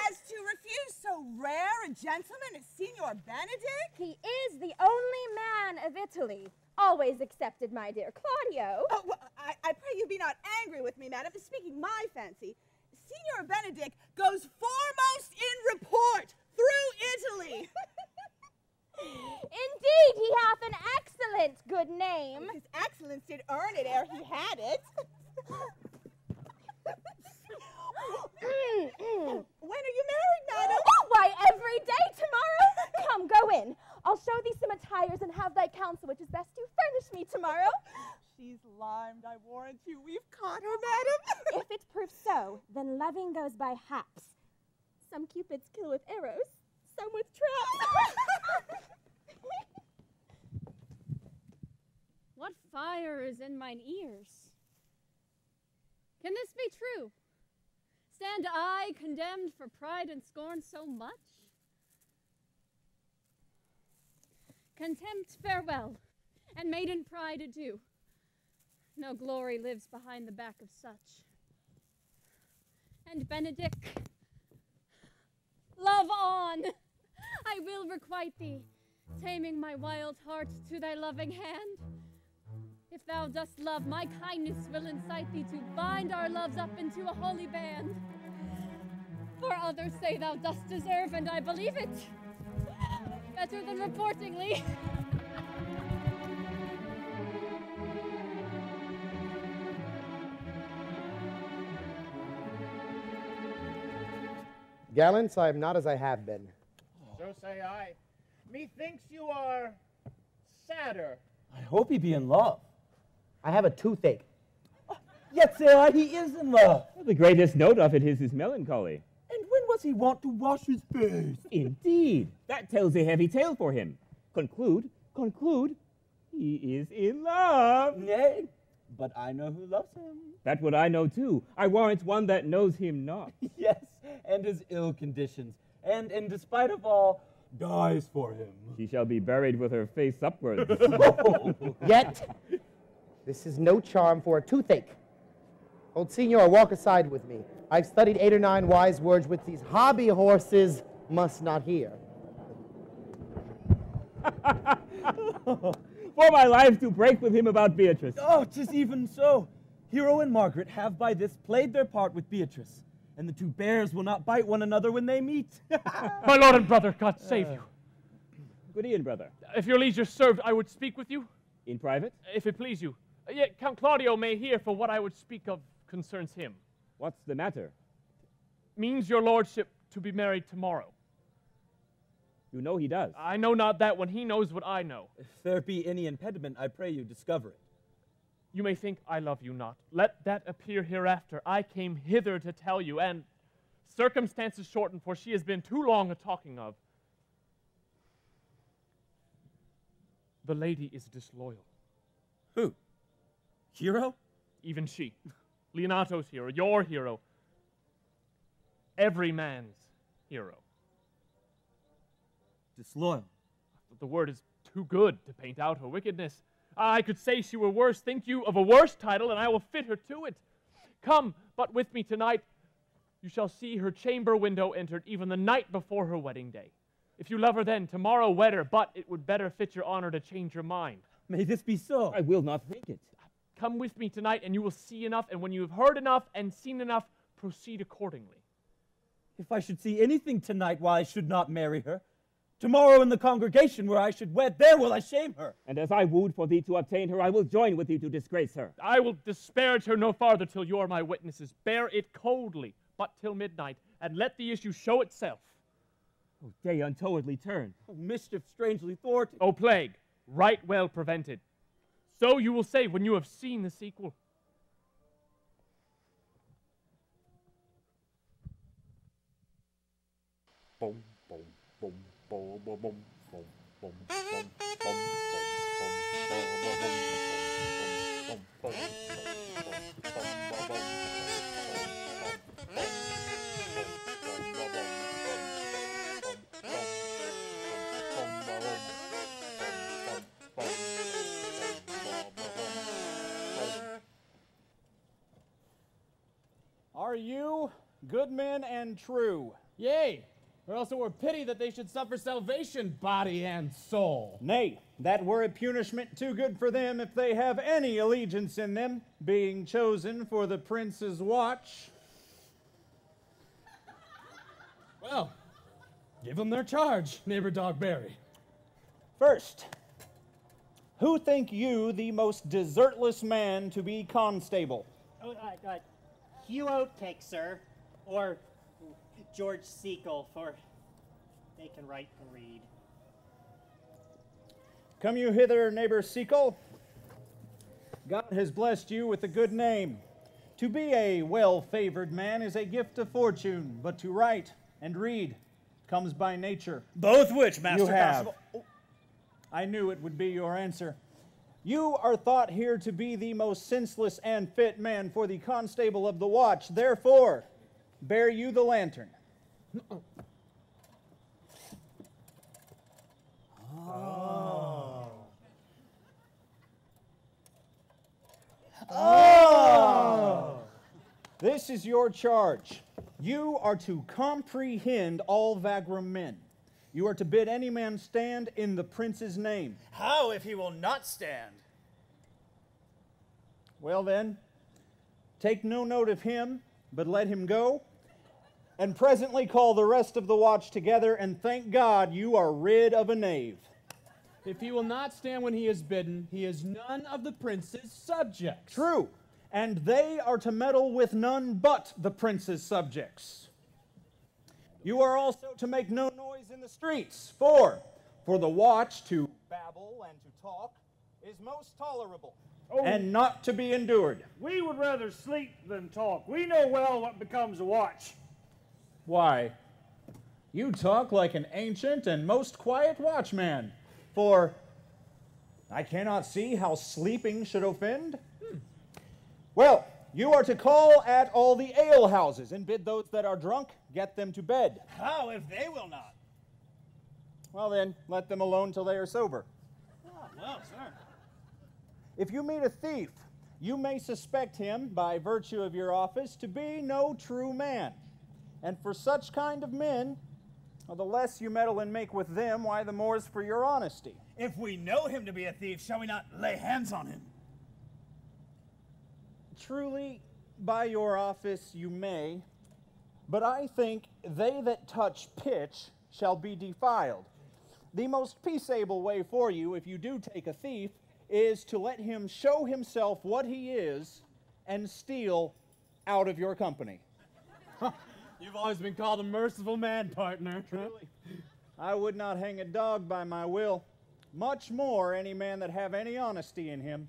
as to refuse so rare a gentleman as Signor Benedick. He is the only man of Italy, always accepted, my dear Claudio. Oh, well, I pray you be not angry with me, madam, for speaking my fancy. Signor Benedick goes foremost in report through Italy. Indeed, he hath an excellent good name. His excellence did earn it ere he had it. When are you married, madam? Why, every day tomorrow. Come, go in. I'll show thee some attires and have thy counsel which is best to furnish me tomorrow. She's limed, I warrant you. We've caught her, madam. If it prove so, then loving goes by haps. Some cupids kill with arrows, some with traps. What fire is in mine ears? Can this be true? Stand I condemned for pride and scorn so much? Contempt farewell, and maiden pride adieu. No glory lives behind the back of such. And Benedick, love on! I will requite thee, taming my wild heart to thy loving hand. If thou dost love, my kindness will incite thee to bind our loves up into a holy band. For others say thou dost deserve, and I believe it. Better than reportingly. Gallants, I am not as I have been. So say I. Methinks you are sadder. I hope he be in love. I have a toothache. Yet say I he is in love. Well, the greatest note of it is his melancholy. And when was he wont to wash his face? Indeed, that tells a heavy tale for him. Conclude, he is in love. Nay, but I know who loves him. That would I know too. I warrant one that knows him not. Yes, and his ill conditions, and in despite of all, dies for him. She shall be buried with her face upwards. Yet, this is no charm for a toothache. Old Signor, walk aside with me. I've studied 8 or 9 wise words which these hobby horses must not hear. For my life to break with him about Beatrice. Oh, 'tis even so. Hero and Margaret have by this played their part with Beatrice, and the 2 bears will not bite one another when they meet. My lord and brother, God save you. Good e'en, brother. If your leisure served, I would speak with you. In private? If it please you. Yet Count Claudio may hear, for what I would speak of concerns him. What's the matter? Means your lordship to be married tomorrow. You know he does. I know not that when he knows what I know. If there be any impediment, I pray you discover it. You may think I love you not. Let that appear hereafter. I came hither to tell you, and circumstances shorten, for she has been too long a talking of. The lady is disloyal. Who? Hero? Even she. Leonato's hero, your hero. Every man's hero. Disloyal. The word is too good to paint out her wickedness. I could say she were worse. Think you of a worse title, and I will fit her to it. Come but with me tonight. You shall see her chamber window entered even the night before her wedding day. If you love her then, tomorrow wed her, but it would better fit your honor to change your mind. May this be so. I will not think it. Come with me tonight, and you will see enough, and when you have heard enough and seen enough, proceed accordingly. If I should see anything tonight why I should not marry her, tomorrow in the congregation where I should wed, there will I shame her. And as I wooed for thee to obtain her, I will join with thee to disgrace her. I will disparage her no farther till you are my witnesses. Bear it coldly, but till midnight, and let the issue show itself. Oh, day untowardly turned. Oh, mischief strangely thwarted. Oh, plague, right well prevented. So you will say when you have seen the sequel. Boom, boom, boom, boom, boom, boom, boom, boom, boom, boom, Are you good men and true? Yea, or else it were pity that they should suffer salvation, body and soul. Nay, that were a punishment too good for them if they have any allegiance in them, being chosen for the prince's watch. Well, give them their charge, neighbor Dogberry. First, who think you the most desertless man to be constable? Oh, Hugh Oatcake, sir, or George Seacle, for they can write and read. Come you hither, neighbor Seacle. God has blessed you with a good name. To be a well-favored man is a gift of fortune, but to write and read comes by nature. Both which, Master You have. Constable? I knew it would be your answer. You are thought here to be the most senseless and fit man for the constable of the watch. Therefore, bear you the lantern. This is your charge. You are to comprehend all vagrom men. You are to bid any man stand in the prince's name. How if he will not stand? Well then, take no note of him, but let him go, and presently call the rest of the watch together, and thank God you are rid of a knave. If he will not stand when he is bidden, he is none of the prince's subjects. True, and they are to meddle with none but the prince's subjects. You are also to make no noise in the streets, for the watch to babble and to talk is most tolerable, and not to be endured. We would rather sleep than talk. We know well what becomes a watch. Why, you talk like an ancient and most quiet watchman, for I cannot see how sleeping should offend. Well, you are to call at all the alehouses and bid those that are drunk get them to bed. How if they will not? Well then, let them alone till they are sober. Well, sir. If you meet a thief, you may suspect him, by virtue of your office, to be no true man. And for such kind of men, the less you meddle and make with them, why the more is for your honesty. If we know him to be a thief, shall we not lay hands on him? Truly, by your office you may, but I think they that touch pitch shall be defiled. The most peaceable way for you, if you do take a thief, is to let him show himself what he is and steal out of your company. You've always been called a merciful man, partner. Truly. I would not hang a dog by my will, much more any man that have any honesty in him.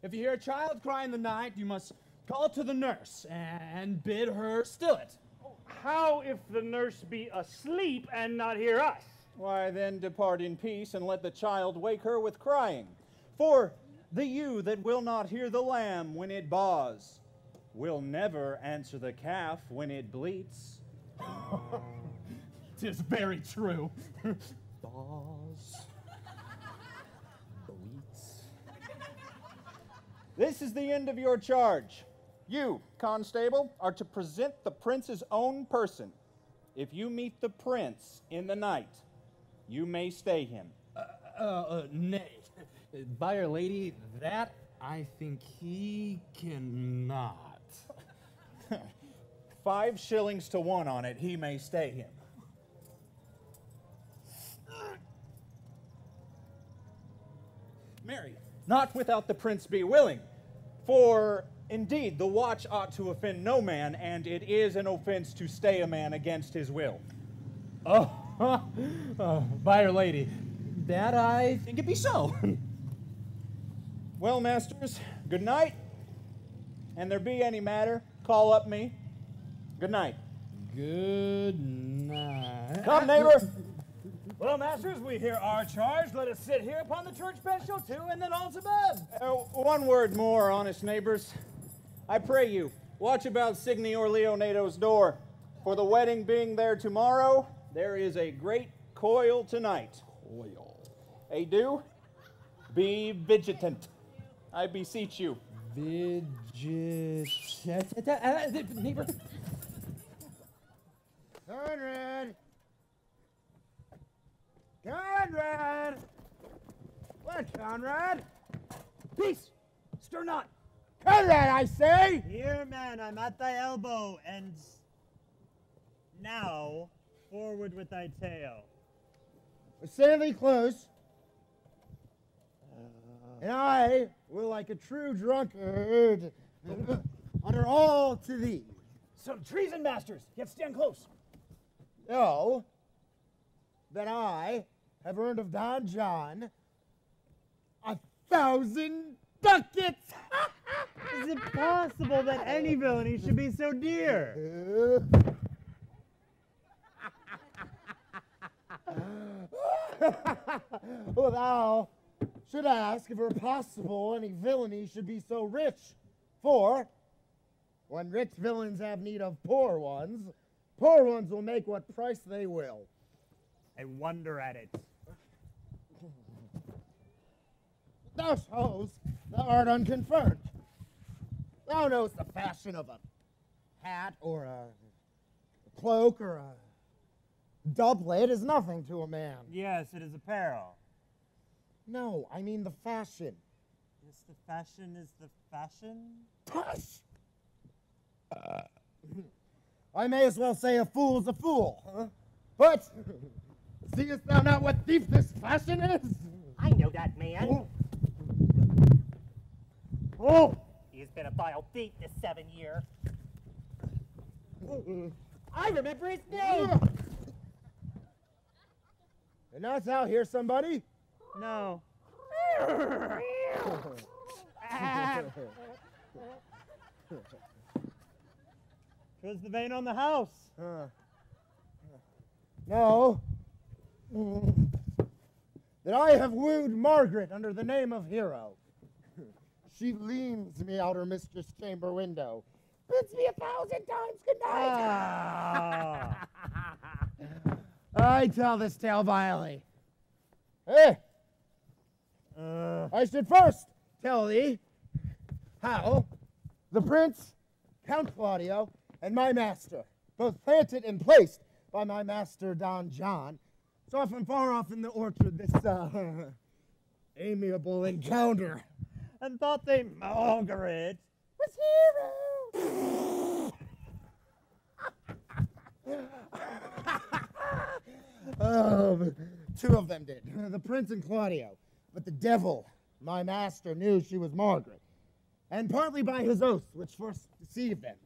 If you hear a child cry in the night, you must call to the nurse and bid her still it. How if the nurse be asleep and not hear us? Why, then depart in peace and let the child wake her with crying. For the ewe that will not hear the lamb when it baws will never answer the calf when it bleats. 'Tis very true. Baws. Bleats. This is the end of your charge. You, constable, are to present the prince's own person. If you meet the prince in the night, you may stay him. Nay. By Our Lady, that I think he cannot. 5 shillings to 1 on it, he may stay him. Mary, not without the prince be willing, for indeed the watch ought to offend no man, and it is an offense to stay a man against his will. By Our Lady, that I think it be so. Well, masters, good night. And there be any matter, call up me. Good night. Good night. Come, neighbor. Well, masters, we hear our charge. Let us sit here upon the church bench till 2, and then all to bed. One word more, honest neighbors. I pray you, watch about Signor Leonato's door. For the wedding being there tomorrow, there is a great coil tonight. Coil. Ado, be vigilant. I beseech you. Neighbor. Conrad! Conrad! What, Conrad? Peace! Stir not! Conrad, I say! Here, man, I'm at thy elbow, and now forward with thy tale. Stand thee close, and I will, like a true drunkard, utter all to thee. Some treason, masters, yet stand close. Know that I have earned of Don John 1,000 ducats. Is it possible that any villainy should be so dear? Well, thou should ask if it were possible any villainy should be so rich. For when rich villains have need of poor ones will make what price they will. I wonder at it. Thou suppose thou art unconfirmed. Thou knowest the fashion of a hat or a cloak or Doublet is nothing to a man. Yes, it is apparel. No, I mean the fashion. Yes, the fashion is the fashion? Tush! I may as well say a fool's a fool, huh? But, seest thou not what thief this fashion is? I know that man. Oh! He has been a vile thief this 7 year. I remember his name! And not out here, somebody? No. 'Twas the vein on the house. No. That I have wooed Margaret under the name of Hero. She leans me out her mistress' chamber window, bids me 1,000 times good night. I tell this tale vilely. Hey, I should first tell thee how the prince, Count Claudio, and my master, both planted and placed by my master Don John, so often far off in the orchard this amiable encounter. And thought they Margaret was Hero. Oh, two of them did, the prince and Claudio. But the devil, my master, knew she was Margaret. And partly by his oath, which first deceived them,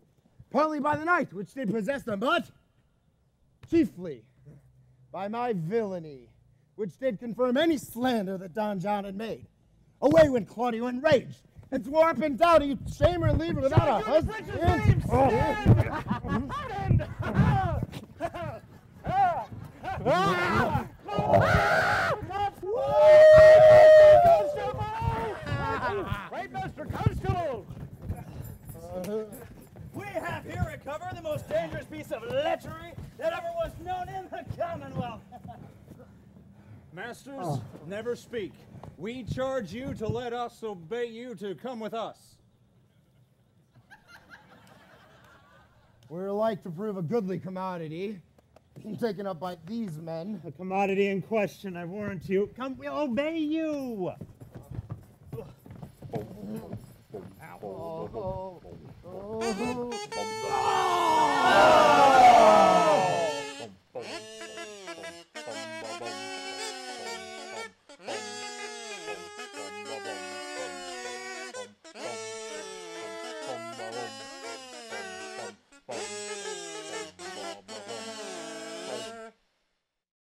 partly by the night, which did possess them, but chiefly by my villainy, which did confirm any slander that Don John had made. Away went Claudio enraged, and swore up and down he'd shame her and leave her without a husband. Right, Master Constable! We have here recovered the most dangerous piece of lechery that ever was known in the Commonwealth. Masters, never speak. We charge you to let us obey you to come with us. We're like to prove a goodly commodity, taken up by these men. The commodity in question, I warrant you. Come, we'll obey you. Oh.